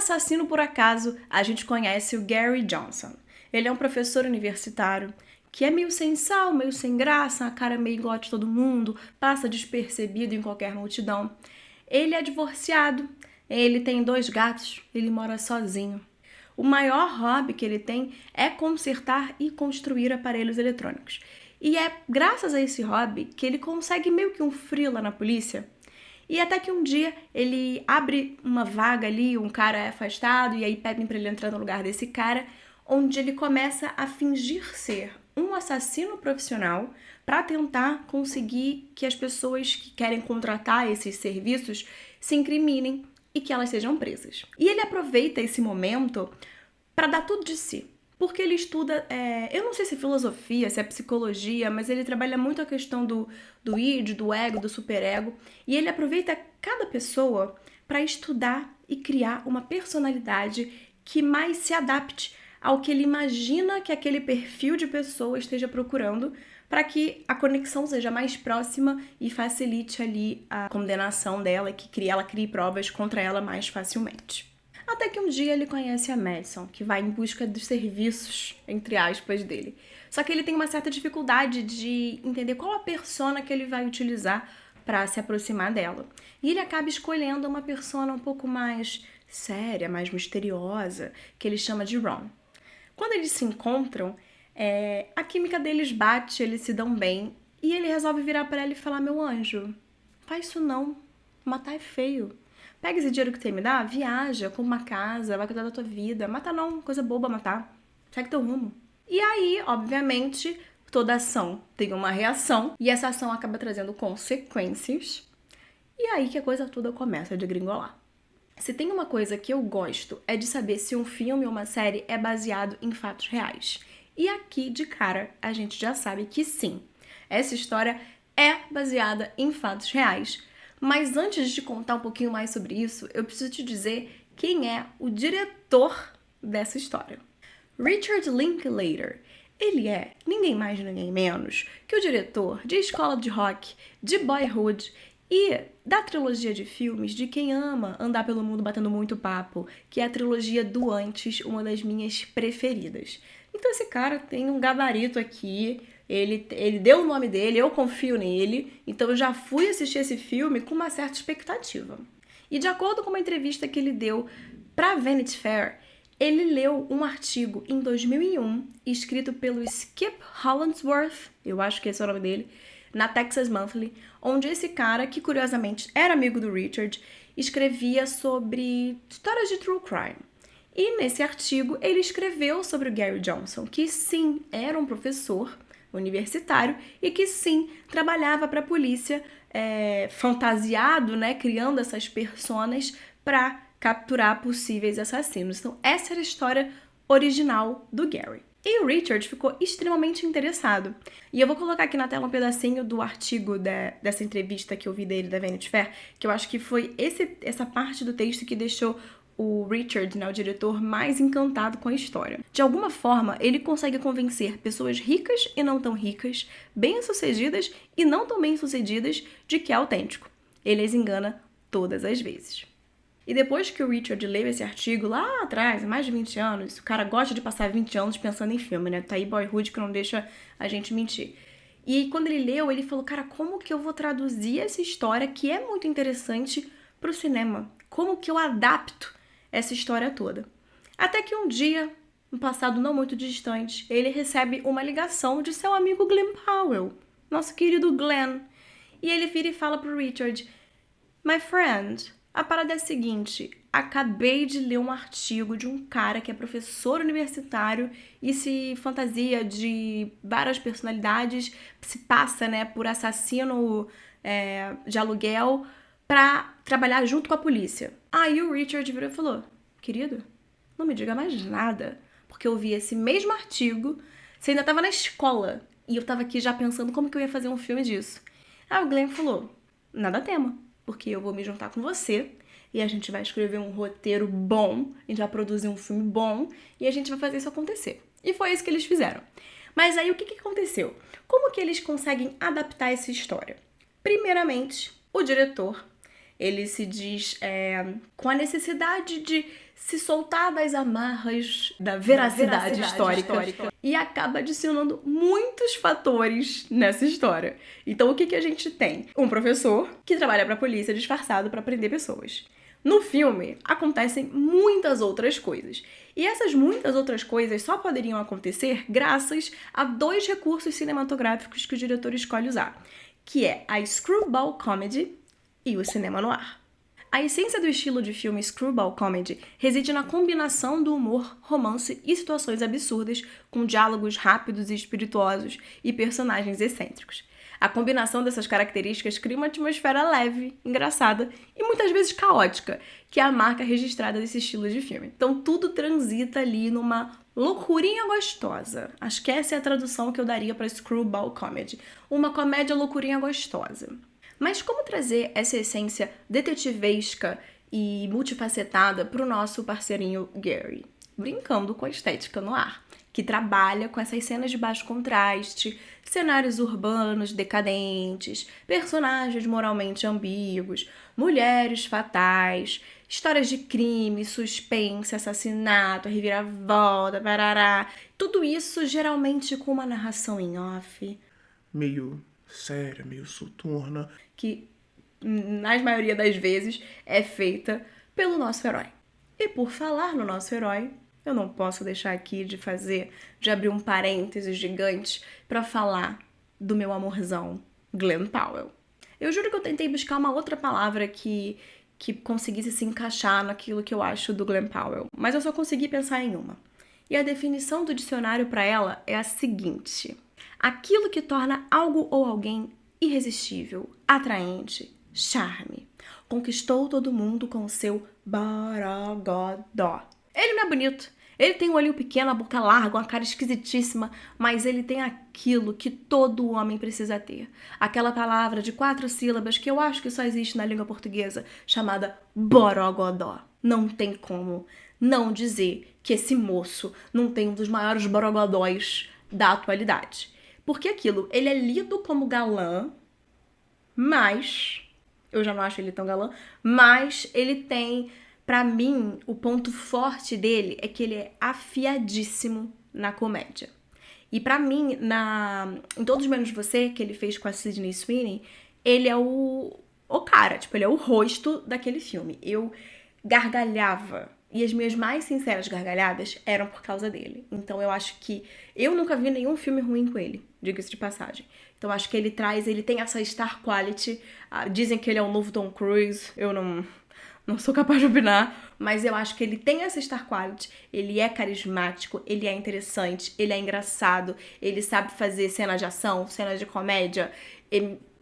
assassino por acaso, a gente conhece o Gary Johnson. Ele é um professor universitário que é meio sem sal, meio sem graça, a cara meio igual a de todo mundo, passa despercebido em qualquer multidão. Ele é divorciado, ele tem 2 gatos, ele mora sozinho. O maior hobby que ele tem é consertar e construir aparelhos eletrônicos. E é graças a esse hobby que ele consegue meio que um freela na polícia. E até que um dia ele abre uma vaga ali, um cara é afastado, e aí pedem pra ele entrar no lugar desse cara, onde ele começa a fingir ser um assassino profissional para tentar conseguir que as pessoas que querem contratar esses serviços se incriminem e que elas sejam presas. E ele aproveita esse momento para dar tudo de si. Porque ele estuda, eu não sei se é filosofia, se é psicologia, mas ele trabalha muito a questão do id, do ego, do superego. E ele aproveita cada pessoa para estudar e criar uma personalidade que mais se adapte ao que ele imagina que aquele perfil de pessoa esteja procurando, para que a conexão seja mais próxima e facilite ali a condenação dela e que ela crie provas contra ela mais facilmente. Até que um dia ele conhece a Madison, que vai em busca dos serviços, entre aspas, dele. Só que ele tem uma certa dificuldade de entender qual a persona que ele vai utilizar para se aproximar dela. E ele acaba escolhendo uma persona um pouco mais séria, mais misteriosa, que ele chama de Ron. Quando eles se encontram, a química deles bate, eles se dão bem, e ele resolve virar para ela e falar: meu anjo, faz isso não, matar é feio. Pega esse dinheiro que você me dá, viaja, compra uma casa, vai cuidar da tua vida. Mata não, coisa boba matar. Segue teu rumo. E aí, obviamente, toda ação tem uma reação, e essa ação acaba trazendo consequências, e aí que a coisa toda começa a degringolar. Se tem uma coisa que eu gosto, é de saber se um filme ou uma série é baseado em fatos reais. E aqui, de cara, a gente já sabe que sim. Essa história é baseada em fatos reais. Mas antes de contar um pouquinho mais sobre isso, eu preciso te dizer quem é o diretor dessa história. Richard Linklater. Ele é ninguém mais, ninguém menos que o diretor de Escola de Rock, de Boyhood e da trilogia de filmes de quem ama andar pelo mundo batendo muito papo, que é a trilogia do Antes, uma das minhas preferidas. Então esse cara tem um gabarito aqui, ele deu o nome dele, eu confio nele, então eu já fui assistir esse filme com uma certa expectativa. E de acordo com uma entrevista que ele deu para Vanity Fair, ele leu um artigo em 2001, escrito pelo Skip Hollandsworth, eu acho que esse é o nome dele, na Texas Monthly, onde esse cara, que curiosamente era amigo do Richard, escrevia sobre histórias de true crime. E nesse artigo ele escreveu sobre o Gary Johnson, que sim, era um professor universitário e que sim, trabalhava para a polícia fantasiado, né, criando essas personas para capturar possíveis assassinos. Então essa era a história original do Gary. E o Richard ficou extremamente interessado. E eu vou colocar aqui na tela um pedacinho do artigo dessa entrevista que eu vi dele da Vanity Fair, que eu acho que foi essa parte do texto que deixou o Richard, né, o diretor, mais encantado com a história. De alguma forma, ele consegue convencer pessoas ricas e não tão ricas, bem-sucedidas e não tão bem-sucedidas, de que é autêntico. Ele as engana todas as vezes. E depois que o Richard leu esse artigo lá atrás, há mais de 20 anos, o cara gosta de passar 20 anos pensando em filme, né? Tá aí Boyhood que não deixa a gente mentir. E quando ele leu, ele falou: cara, como que eu vou traduzir essa história que é muito interessante pro cinema? Como que eu adapto essa história toda? Até que um dia, um passado não muito distante, ele recebe uma ligação de seu amigo Glenn Powell, nosso querido Glenn. E ele vira e fala pro Richard: my friend, a parada é a seguinte: acabei de ler um artigo de um cara que é professor universitário e se fantasia de várias personalidades, se passa, né, por assassino de aluguel pra trabalhar junto com a polícia. Aí o Richard virou e falou: querido, não me diga mais nada, porque eu vi esse mesmo artigo, você ainda tava na escola, e eu tava aqui já pensando como que eu ia fazer um filme disso. Aí o Glenn falou: nada tema, porque eu vou me juntar com você e a gente vai escrever um roteiro bom, a gente vai produzir um filme bom e a gente vai fazer isso acontecer. E foi isso que eles fizeram. Mas aí o que aconteceu? Como que eles conseguem adaptar essa história? Primeiramente, o diretor, ele se diz com a necessidade de se soltar das amarras da veracidade histórica e acaba adicionando muitos fatores nessa história. Então, o que a gente tem? Um professor que trabalha pra polícia disfarçado pra prender pessoas. No filme, acontecem muitas outras coisas. E essas muitas outras coisas só poderiam acontecer graças a 2 recursos cinematográficos que o diretor escolhe usar, que é a screwball comedy e o cinema noir. A essência do estilo de filme screwball comedy reside na combinação do humor, romance e situações absurdas, com diálogos rápidos e espirituosos e personagens excêntricos. A combinação dessas características cria uma atmosfera leve, engraçada e muitas vezes caótica, que é a marca registrada desse estilo de filme. Então tudo transita ali numa loucurinha gostosa. Acho que essa é a tradução que eu daria para screwball comedy. Uma comédia loucurinha gostosa. Mas como trazer essa essência detetivesca e multifacetada para o nosso parceirinho Gary? Brincando com a estética no ar, que trabalha com essas cenas de baixo contraste, cenários urbanos decadentes, personagens moralmente ambíguos, mulheres fatais, histórias de crime, suspense, assassinato, reviravolta, parará. Tudo isso geralmente com uma narração em off. Meio séria, meio soturna. Que, na maioria das vezes, é feita pelo nosso herói. E por falar no nosso herói, eu não posso deixar aqui de abrir um parênteses gigante para falar do meu amorzão, Glen Powell. Eu juro que eu tentei buscar uma outra palavra que conseguisse se encaixar naquilo que eu acho do Glen Powell, mas eu só consegui pensar em uma. E a definição do dicionário para ela é a seguinte: aquilo que torna algo ou alguém irresistível, atraente, charme. Conquistou todo mundo com o seu borogodó. Ele não é bonito. Ele tem um olhinho pequeno, a boca larga, uma cara esquisitíssima, mas ele tem aquilo que todo homem precisa ter. Aquela palavra de 4 sílabas que eu acho que só existe na língua portuguesa, chamada borogodó. Não tem como não dizer que esse moço não tem um dos maiores borogodóis da atualidade. Porque aquilo, ele é lido como galã, mas eu já não acho ele tão galã, mas ele tem, pra mim, o ponto forte dele é que ele é afiadíssimo na comédia. E pra mim, em Todos Menos Você, que ele fez com a Sydney Sweeney, ele é o cara, tipo, ele é o rosto daquele filme. Eu gargalhava. E as minhas mais sinceras gargalhadas eram por causa dele. Então eu acho que eu nunca vi nenhum filme ruim com ele, diga-se de passagem. Então acho que ele tem essa star quality. Dizem que ele é o novo Tom Cruise, eu não sou capaz de opinar, mas eu acho que ele tem essa star quality, ele é carismático, ele é interessante, ele é engraçado, ele sabe fazer cenas de ação, cenas de comédia,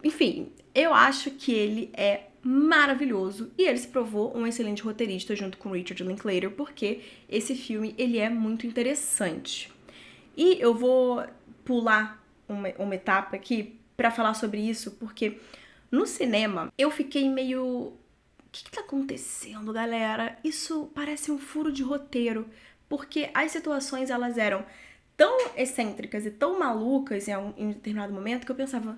enfim, eu acho que ele é maravilhoso e ele se provou um excelente roteirista junto com Richard Linklater, porque esse filme ele é muito interessante. E eu vou pular uma etapa aqui pra falar sobre isso, porque no cinema eu fiquei meio... O que tá acontecendo, galera? Isso parece um furo de roteiro, porque as situações elas eram tão excêntricas e tão malucas em um determinado momento que eu pensava,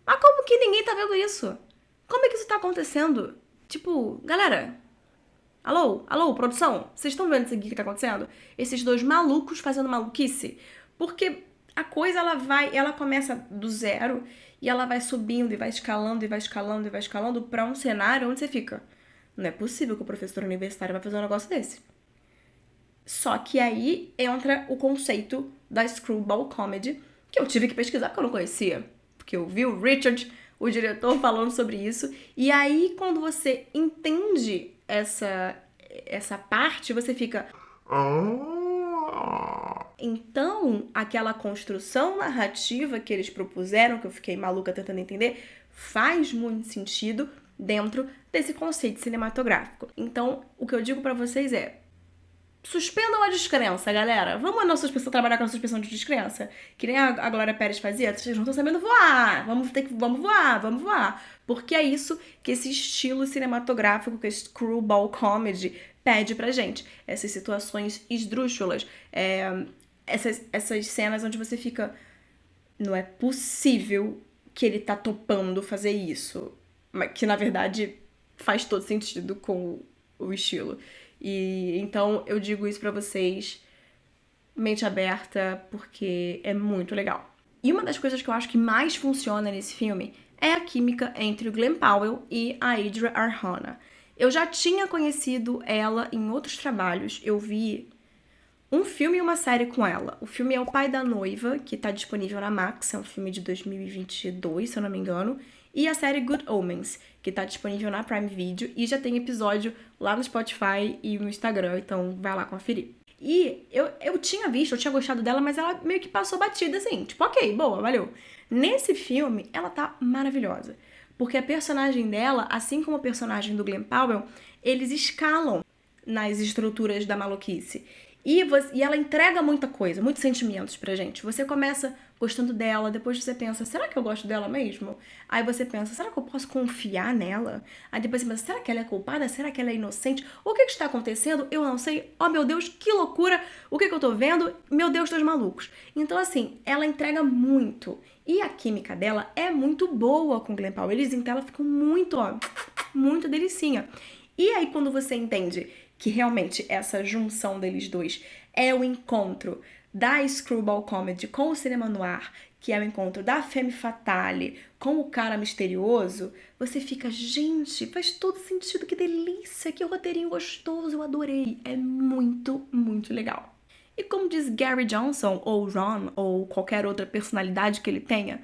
mas como que ninguém tá vendo isso? Como é que isso tá acontecendo? Tipo, galera, alô, produção, vocês estão vendo isso aqui que tá acontecendo? Esses 2 malucos fazendo maluquice? Porque a coisa, ela começa do zero e ela vai subindo e vai escalando e vai escalando e vai escalando pra um cenário onde você fica, não é possível que o professor universitário vai fazer um negócio desse. Só que aí entra o conceito da screwball comedy, que eu tive que pesquisar porque eu não conhecia. Porque eu vi o Richard, o diretor, falando sobre isso. E aí, quando você entende essa parte, você fica... Então, aquela construção narrativa que eles propuseram, que eu fiquei maluca tentando entender, faz muito sentido dentro desse conceito cinematográfico. Então, o que eu digo pra vocês é: suspendam a descrença, galera. Vamos trabalhar com a suspensão de descrença. Que nem a Glória Pérez fazia. Vocês não estão sabendo voar. Vamos voar. Porque é isso que esse estilo cinematográfico, que é screwball comedy, pede pra gente. Essas situações esdrúxulas. Essas cenas onde você fica... Não é possível que ele tá topando fazer isso. Mas que, na verdade, faz todo sentido com o estilo. E então eu digo isso pra vocês, mente aberta, porque é muito legal. E uma das coisas que eu acho que mais funciona nesse filme é a química entre o Glen Powell e a Adria Arjona. Eu já tinha conhecido ela em outros trabalhos, eu vi um filme e uma série com ela. O filme é O Pai da Noiva, que tá disponível na Max, é um filme de 2022, se eu não me engano, e a série Good Omens, que tá disponível na Prime Video e já tem episódio lá no Spotify e no Instagram, então vai lá conferir. E eu tinha visto, eu tinha gostado dela, mas ela meio que passou batida assim, tipo, ok, boa, valeu. Nesse filme, ela tá maravilhosa, porque a personagem dela, assim como a personagem do Glen Powell, eles escalam nas estruturas da maluquice. E ela entrega muita coisa, muitos sentimentos pra gente. Você começa gostando dela, depois você pensa, será que eu gosto dela mesmo? Aí você pensa, será que eu posso confiar nela? Aí depois você pensa, será que ela é culpada? Será que ela é inocente? O que está acontecendo? Eu não sei. Oh, meu Deus, que loucura! O que eu tô vendo? Meu Deus, dois malucos. Então, assim, ela entrega muito. E a química dela é muito boa com o Glen Powell. Eles, então, ela ficam muito, ó, muito delicinha. E aí, quando você entende que realmente essa junção deles dois é o encontro da screwball comedy com o cinema noir, que é o encontro da femme fatale com o cara misterioso, você fica, gente, faz todo sentido, que delícia, que roteirinho gostoso, eu adorei. É muito, muito legal. E como diz Gary Johnson, ou Ron, ou qualquer outra personalidade que ele tenha,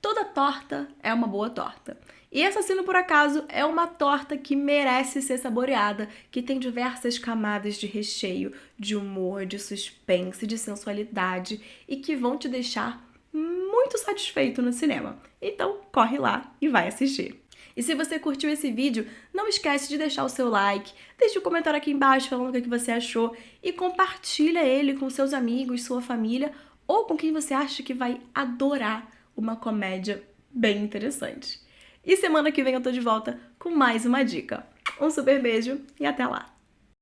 toda torta é uma boa torta. E Assassino por Acaso é uma torta que merece ser saboreada, que tem diversas camadas de recheio, de humor, de suspense, de sensualidade e que vão te deixar muito satisfeito no cinema. Então, corre lá e vai assistir. E se você curtiu esse vídeo, não esquece de deixar o seu like, deixa um comentário aqui embaixo falando o que você achou e compartilha ele com seus amigos, sua família ou com quem você acha que vai adorar uma comédia bem interessante. E semana que vem eu tô de volta com mais uma dica. Um super beijo e até lá!